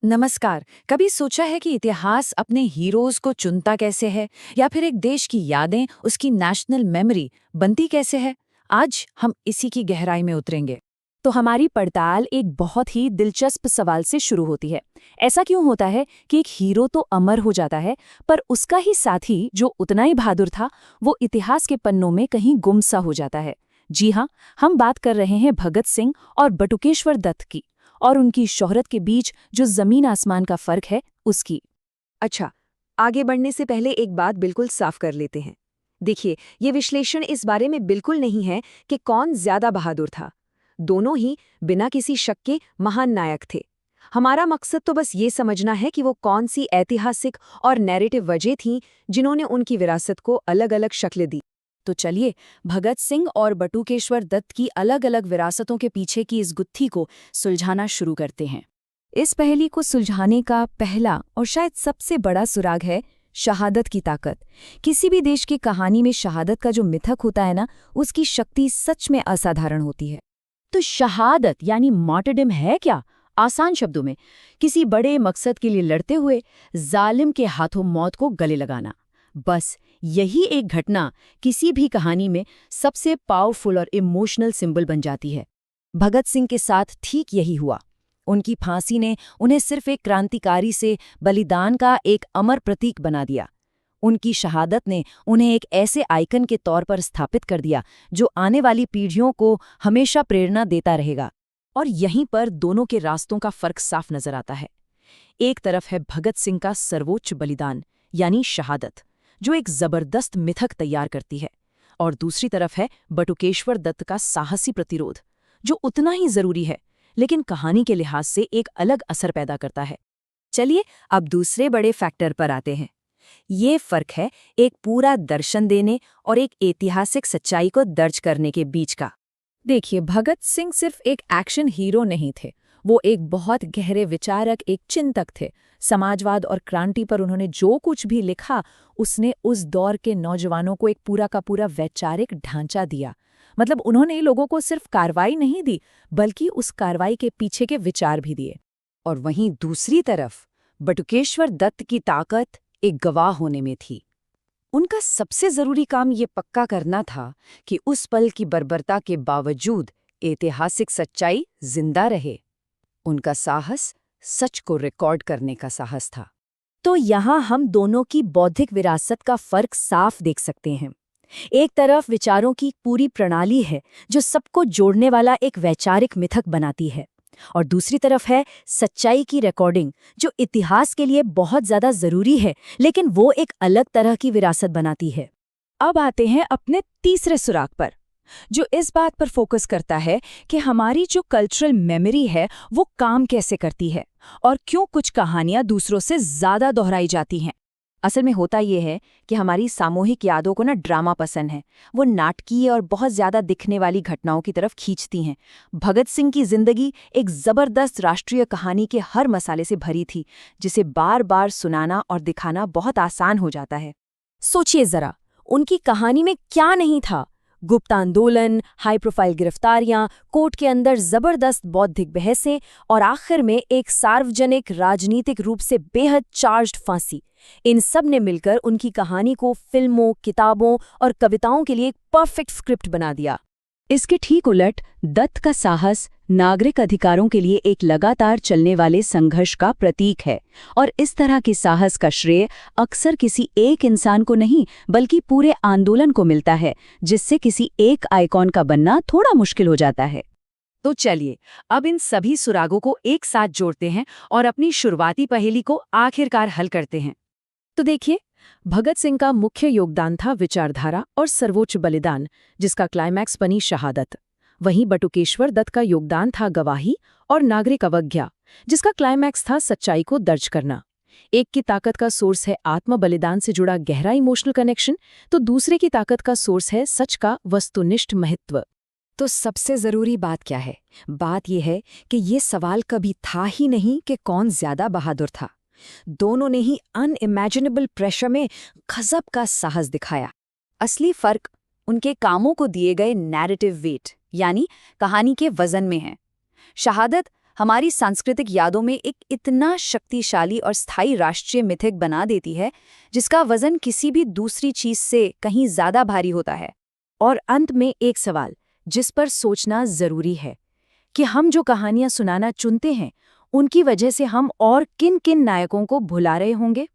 नमस्कार। कभी सोचा है कि इतिहास अपने हीरोज को चुनता कैसे है, या फिर एक देश की यादें, उसकी नेशनल मेमोरी बनती कैसे है? आज हम इसी की गहराई में उतरेंगे। तो हमारी पड़ताल एक बहुत ही दिलचस्प सवाल से शुरू होती है। ऐसा क्यों होता है कि एक हीरो तो अमर हो जाता है, पर उसका ही साथी जो उतना ही बहादुर था, वो इतिहास के पन्नों में कहीं गुमसा हो जाता है? जी हाँ, हम बात कर रहे हैं भगत सिंह और बटुकेश्वर दत्त की, और उनकी शोहरत के बीच जो जमीन आसमान का फर्क है उसकी। अच्छा, आगे बढ़ने से पहले एक बात बिल्कुल साफ कर लेते हैं। देखिए, ये विश्लेषण इस बारे में बिल्कुल नहीं है कि कौन ज्यादा बहादुर था। दोनों ही बिना किसी शक के महान नायक थे। हमारा मकसद तो बस ये समझना है कि वो कौन सी ऐतिहासिक और नैरेटिव वजह थीं जिन्होंने उनकी विरासत को अलग-अलग शक्ल दी। तो चलिए, भगत सिंह और बटुकेश्वर दत्त की अलग अलग विरासतों के पीछे की इस गुत्थी को सुलझाना शुरू करते हैं। इस पहेली को सुलझाने का पहला और शायद सबसे बड़ा सुराग है शहादत की ताकत। किसी भी देश की कहानी में शहादत का जो मिथक होता है ना, उसकी शक्ति सच में असाधारण होती है। तो शहादत यानी मार्टरडम है क्या? आसान शब्दों में, किसी बड़े मकसद के लिए लड़ते हुए जालिम के हाथों मौत को गले लगाना। बस यही एक घटना किसी भी कहानी में सबसे पावरफुल और इमोशनल सिंबल बन जाती है। भगत सिंह के साथ ठीक यही हुआ। उनकी फांसी ने उन्हें सिर्फ एक क्रांतिकारी से बलिदान का एक अमर प्रतीक बना दिया। उनकी शहादत ने उन्हें एक ऐसे आइकन के तौर पर स्थापित कर दिया जो आने वाली पीढ़ियों को हमेशा प्रेरणा देता रहेगा। और यहीं पर दोनों के रास्तों का फर्क साफ नजर आता है। एक तरफ है भगत सिंह का सर्वोच्च बलिदान यानी शहादत, जो एक जबरदस्त मिथक तैयार करती है, और दूसरी तरफ है बटुकेश्वर दत्त का साहसी प्रतिरोध, जो उतना ही जरूरी है लेकिन कहानी के लिहाज से एक अलग असर पैदा करता है। चलिए अब दूसरे बड़े फैक्टर पर आते हैं। ये फर्क है एक पूरा दर्शन देने और एक ऐतिहासिक सच्चाई को दर्ज करने के बीच का। देखिए, भगत सिंह सिर्फ एक एक्शन हीरो नहीं थे, वो एक बहुत गहरे विचारक, एक चिंतक थे। समाजवाद और क्रांति पर उन्होंने जो कुछ भी लिखा, उसने उस दौर के नौजवानों को एक पूरा का पूरा वैचारिक ढांचा दिया। मतलब उन्होंने लोगों को सिर्फ कार्रवाई नहीं दी, बल्कि उस कार्रवाई के पीछे के विचार भी दिए। और वहीं दूसरी तरफ बटुकेश्वर दत्त की ताकत एक गवाह होने में थी। उनका सबसे जरूरी काम ये पक्का करना था कि उस पल की बर्बरता के बावजूद ऐतिहासिक सच्चाई जिंदा रहे। उनका साहस सच को रिकॉर्ड करने का साहस था। तो यहाँ हम दोनों की बौद्धिक विरासत का फर्क साफ देख सकते हैं। एक तरफ विचारों की पूरी प्रणाली है जो सबको जोड़ने वाला एक वैचारिक मिथक बनाती है, और दूसरी तरफ है सच्चाई की रिकॉर्डिंग, जो इतिहास के लिए बहुत ज्यादा जरूरी है, लेकिन वो एक अलग तरह की विरासत बनाती है। अब आते हैं अपने तीसरे सुराग पर, जो इस बात पर फोकस करता है कि हमारी जो कल्चरल मेमोरी है वो काम कैसे करती है, और क्यों कुछ कहानियां दूसरों से ज्यादा दोहराई जाती हैं। असल में होता ये है कि हमारी सामूहिक यादों को ना ड्रामा पसंद है। वो नाटकीय और बहुत ज्यादा दिखने वाली घटनाओं की तरफ खींचती हैं। भगत सिंह की जिंदगी एक जबरदस्त राष्ट्रीय कहानी के हर मसाले से भरी थी, जिसे बार बार सुनाना और दिखाना बहुत आसान हो जाता है। सोचिए जरा, उनकी कहानी में क्या नहीं था? गुप्त आंदोलन, हाई प्रोफाइल गिरफ्तारियां, कोर्ट के अंदर जबरदस्त बौद्धिक बहसें, और आखिर में एक सार्वजनिक राजनीतिक रूप से बेहद चार्ज्ड फांसी। इन सब ने मिलकर उनकी कहानी को फिल्मों, किताबों और कविताओं के लिए एक परफेक्ट स्क्रिप्ट बना दिया। इसके ठीक उलट दत्त का साहस नागरिक अधिकारों के लिए एक लगातार चलने वाले संघर्ष का प्रतीक है, और इस तरह के साहस का श्रेय अक्सर किसी एक इंसान को नहीं बल्कि पूरे आंदोलन को मिलता है, जिससे किसी एक आइकॉन का बनना थोड़ा मुश्किल हो जाता है। तो चलिए अब इन सभी सुरागों को एक साथ जोड़ते हैं और अपनी शुरुआती पहेली को आखिरकार हल करते हैं। तो देखिए, भगत सिंह का मुख्य योगदान था विचारधारा और सर्वोच्च बलिदान, जिसका क्लाइमैक्स बनी शहादत। वहीं बटुकेश्वर दत्त का योगदान था गवाही और नागरिक अवज्ञा, जिसका क्लाइमैक्स था सच्चाई को दर्ज करना। एक की ताकत का सोर्स है आत्म बलिदान से जुड़ा गहरा इमोशनल कनेक्शन, तो दूसरे की ताकत का सोर्स है सच का वस्तुनिष्ठ महत्व। तो सबसे जरूरी बात क्या है? बात यह है कि ये सवाल कभी था ही नहीं कि कौन ज्यादा बहादुर था। दोनों ने ही अनइमेजिनेबल प्रेशर में गजब का साहस दिखाया। असली फर्क उनके कामों को दिए गए नैरेटिव वेट यानी कहानी के वजन में है। शहादत हमारी सांस्कृतिक यादों में एक इतना शक्तिशाली और स्थायी राष्ट्रीय मिथिक बना देती है जिसका वजन किसी भी दूसरी चीज से कहीं ज्यादा भारी होता है। और अंत में एक सवाल जिस पर सोचना जरूरी है कि हम जो कहानियां सुनाना चुनते हैं उनकी वजह से हम और किन किन नायकों को भुला रहे होंगे।